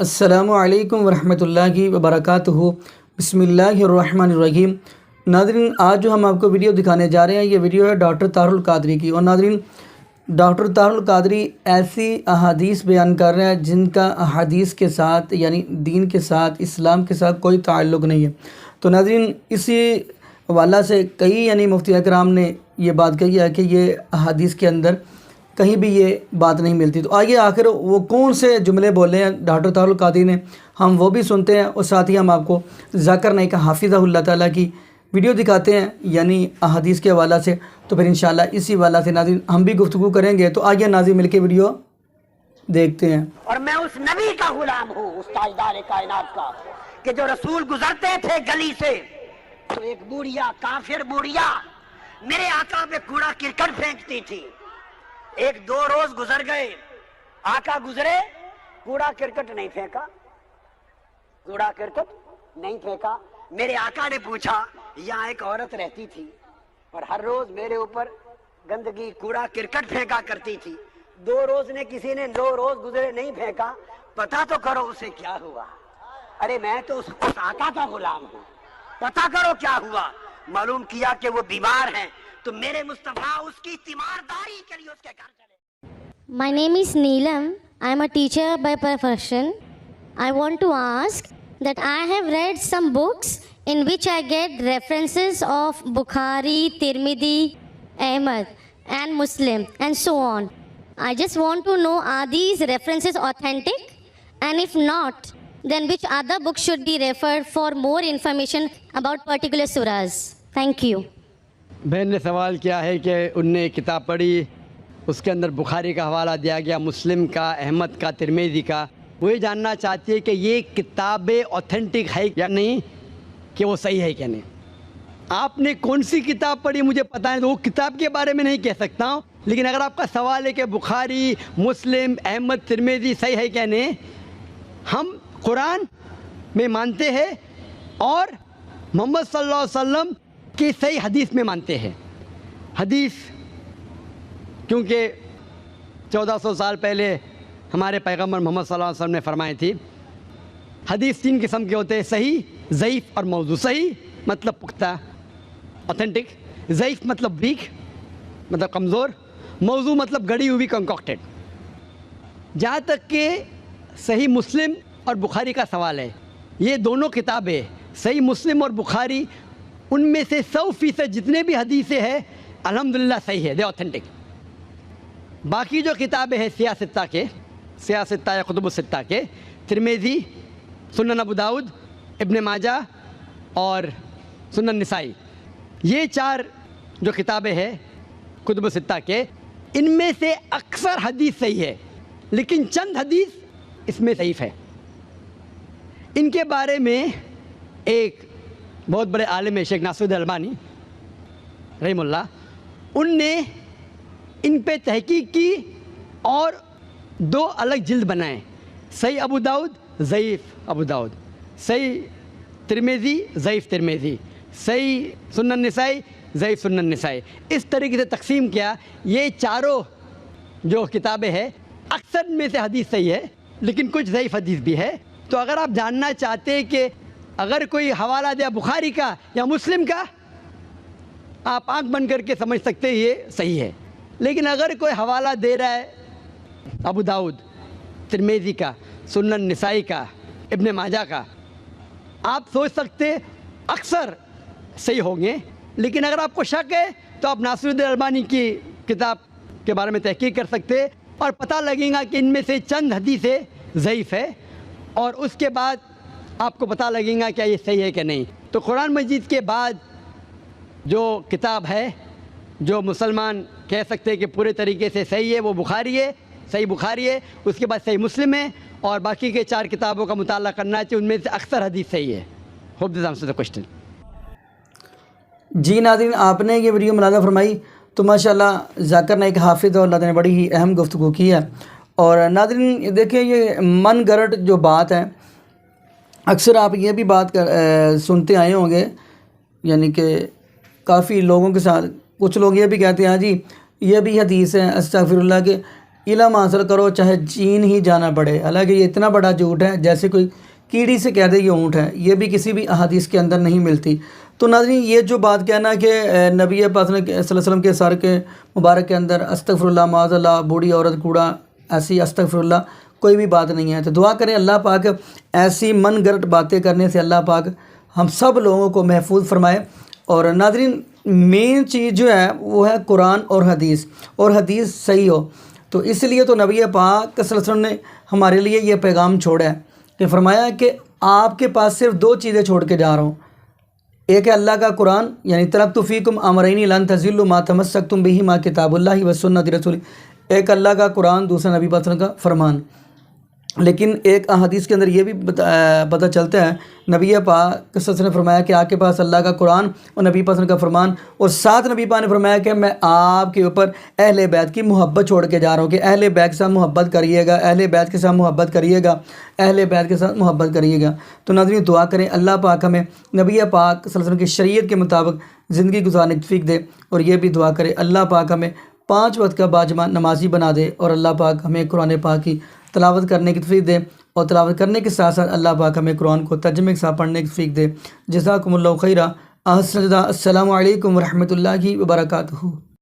السلام علیکم ورحمۃ اللہ وبرکاتہ۔ بسم اللہ الرحمن الرحیم۔ ناظرین، آج جو ہم آپ کو ویڈیو دکھانے جا رہے ہیں، یہ ویڈیو ہے ڈاکٹر طاہر القادری کی۔ اور ناظرین، ڈاکٹر طاہر القادری ایسی احادیث بیان کر رہے ہیں جن کا احادیث کے ساتھ یعنی دین کے ساتھ، اسلام کے ساتھ کوئی تعلق نہیں ہے۔ تو ناظرین، اسی حوالہ سے کئی مفتی اکرام نے یہ بات کہی ہے کہ یہ احادیث کے اندر کہیں بھی یہ بات نہیں ملتی۔ تو آئیے آخر وہ کون سے جملے بولے ہیں ڈاکٹر طاہر القادری نے، ہم وہ بھی سنتے ہیں، اور ساتھ ہی ہم آپ کو ذاکر نائک حافظہ اللہ تعالیٰ کی ویڈیو دکھاتے ہیں یعنی احادیث کے حوالہ سے۔ تو پھر انشاءاللہ اسی حوالہ سے ناظرین ہم بھی گفتگو کریں گے۔ تو آئیے ناظرین مل کے ویڈیو دیکھتے ہیں۔ اور میں اس نبی کا غلام ہوں، اس تاجدار کائنات کا، کہ جو رسول گزرتے تھے گلی سے تو ایک بوڑھیا، کافر بوڑھیا میرے آقا پہ کوڑا کرکٹ پھینکتی تھی۔ ایک دو روز گزر گئے، آقا گزرے، کوڑا کرکٹ نہیں پھینکا، کوڑا کرکٹ نہیں پھینکا۔ میرے آقا نے پوچھا، یہاں ایک عورت رہتی تھی اور ہر روز میرے اوپر گندگی، کوڑا کرکٹ پھینکا کرتی تھی، دو روز گزرے نہیں پھینکا، پتہ تو کرو اسے کیا ہوا۔ ارے میں تو اس آقا کا غلام ہوں، پتہ کرو کیا ہوا۔ معلوم کیا کہ وہ بیمار ہیں، تو میرے مصطفیٰ اس کی تیمارداری کے لیے اس کے گھر چلے۔ My name is Neelam. I am a teacher by profession. I want to ask that I have read some books in which I get references of Bukhari, Tirmidhi, Ahmad and Muslim and so on. I just want to know, are these references authentic? And if not, then which other book should be referred for more information about particular surahs? Thank you. بہن نے سوال کیا ہے کہ ان نے کتاب پڑھی، اس کے اندر بخاری کا حوالہ دیا گیا، مسلم کا، احمد کا، ترمذی کا۔ وہ یہ جاننا چاہتی ہے کہ یہ کتابیں اوتھینٹک ہے یا نہیں، کہ وہ صحیح ہے کیا نہیں۔ آپ نے کون سی کتاب پڑھی مجھے پتہ ہے، تو وہ کتاب کے بارے میں نہیں کہہ سکتا ہوں، لیکن اگر آپ کا سوال ہے کہ بخاری، مسلم، احمد، ترمذی صحیح ہے کیا نہیں، ہم قرآن میں مانتے ہیں اور محمد صلی اللہ علیہ وسلم کی صحیح حدیث میں مانتے ہیں۔ حدیث کیونکہ 1400 سال پہلے ہمارے پیغمبر محمد صلی اللہ علیہ وسلم نے فرمائی تھی۔ حدیث تین قسم کے ہوتے ہیں، صحیح، ضعیف اور موضوع۔ صحیح مطلب پختہ، اوتھینٹک، ضعیف مطلب ویک، مطلب کمزور، موضوع مطلب گڑی ہوئی، کنکاکٹڈ۔ جہاں تک کہ صحیح مسلم اور بخاری کا سوال ہے، یہ دونوں کتابیں صحیح مسلم اور بخاری، ان میں سے 100% جتنے بھی حدیثیں ہیں الحمدللہ صحیح ہے، دے اوتھینٹک۔ باقی جو کتابیں ہیں سیاستہ یا کتب الستہ کے، ترمذی، سنن ابو داؤد، ابن ماجہ اور سنن نسائی، یہ چار جو کتابیں ہیں کتب الستہ کے، ان میں سے اکثر حدیث صحیح ہے، لیکن چند حدیث اس میں ضعیف ہے۔ ان کے بارے میں ایک بہت بڑے عالم ہے، شیخ ناصر الدین البانی رحمہ اللہ، ان نے ان پہ تحقیق کی اور 2 الگ جلد بنائے، صحیح ابو داؤد، ضعیف ابو داؤد، صحیح ترمذی، ضعیف ترمذی، صحیح سنن نسائی، ضعیف سنن نسائی۔ اس طریقے سے تقسیم کیا۔ یہ چاروں جو کتابیں ہیں اکثر میں سے حدیث صحیح ہے، لیکن کچھ ضعیف حدیث بھی ہے۔ تو اگر آپ جاننا چاہتے ہیں کہ اگر کوئی حوالہ دیا بخاری کا یا مسلم کا، آپ آنکھ بند کر کے سمجھ سکتے ہیں یہ صحیح ہے۔ لیکن اگر کوئی حوالہ دے رہا ہے ابو داؤد، ترمذی کا، سنن نسائی کا، ابن ماجہ کا، آپ سوچ سکتے اکثر صحیح ہوں گے۔ لیکن اگر آپ کو شک ہے تو آپ ناصر الدین البانی کی کتاب کے بارے میں تحقیق کر سکتے اور پتہ لگے گا کہ ان میں سے چند حدیثیں ضعیف ہے، اور اس کے بعد آپ کو پتہ لگے گا کیا یہ صحیح ہے کہ نہیں۔ تو قرآن مجید کے بعد جو کتاب ہے جو مسلمان کہہ سکتے ہیں کہ پورے طریقے سے صحیح ہے، وہ بخاری ہے، صحیح بخاری ہے، اس کے بعد صحیح مسلم ہے، اور باقی کے 4 کتابوں کا مطالعہ کرنا چاہیے، ان میں سے اکثر حدیث صحیح ہے۔ Hope this answer the question. جی ناظرین، آپ نے یہ ویڈیو ملاحظہ فرمائی تو ماشاءاللہ ذاکر نائک حافظ اور اللہ نے بڑی ہی اہم گفتگو کی ہے۔ اور ناظرین دیکھیں، یہ من گھڑت جو بات ہے، اکثر آپ یہ بھی بات سنتے آئے ہوں گے، یعنی کہ کافی لوگوں کے ساتھ کچھ لوگ یہ بھی کہتے ہیں، ہاں جی یہ بھی حدیث ہے، استغفر اللہ، کہ علم حاصل کرو چاہے چین ہی جانا پڑے، حالانکہ یہ اتنا بڑا جھوٹ ہے جیسے کوئی کیڑی سے کہہ دے یہ اونٹ ہے، یہ بھی کسی بھی احادیث کے اندر نہیں ملتی۔ تو ناظرین یہ جو بات کہنا کہ نبی پاک صلی اللہ علیہ وسلم کے سر کے مبارک کے اندر استغفر اللہ معاذ اللہ بوڑھی عورت کوڑا ایسی استغفر اللہ کوئی بھی بات نہیں ہے۔ تو دعا کریں اللہ پاک ایسی من گھڑت باتیں کرنے سے اللہ پاک ہم سب لوگوں کو محفوظ فرمائے۔ اور ناظرین مین چیز جو ہے وہ ہے قرآن اور حدیث صحیح ہو۔ تو اس لیے تو نبی پاک صلی اللہ علیہ وسلم نے ہمارے لیے یہ پیغام چھوڑا ہے کہ فرمایا کہ آپ کے پاس صرف 2 چیزیں چھوڑ کے جا رہا ہوں، ایک ہے اللہ کا قرآن، یعنی ترکت فیکم امرین لن تضلوا ما تمسکتم بہما کتاب اللہ و سنت رسول، ایک اللہ کا قرآن، دوسرا نبی پاک صلی اللہ علیہ وسلم کا فرمان۔ لیکن ایک احادیث کے اندر یہ بھی پتہ چلتا ہے نبی پاک صلی اللہ علیہ وسلم نے فرمایا کہ آپ کے پاس اللہ کا قرآن اور نبی پاک صلی اللہ علیہ وسلم کا فرمان، اور ساتھ نبی پاک نے فرمایا کہ میں آپ کے اوپر اہل بیت کی محبت چھوڑ کے جا رہا ہوں کہ اہل بیت کے ساتھ محبت کریے گا، اہل بیت کے ساتھ محبت کریے گا، اہل بیت کے ساتھ محبت کریے گا۔ تو ناظرین دعا کریں اللہ پاک ہمیں نبی پاک صلی اللہ علیہ وسلم کی شریعت کے مطابق زندگی گزارنے کی توفیق دے، اور یہ بھی دعا کریں اللہ پاک ہمیں 5 وقت کا باجماع نمازی بنا دے، اور اللہ پاک ہمیں قرآن پاک کی تلاوت کرنے کی توفیق دے، اور تلاوت کرنے کے ساتھ ساتھ اللہ پاک ہمیں قرآن کو ترجمے کے ساتھ پڑھنے کی توفیق دے۔ جزاکم اللہ خیرہ۔ السلام علیکم ورحمۃ اللہ وبرکاتہ۔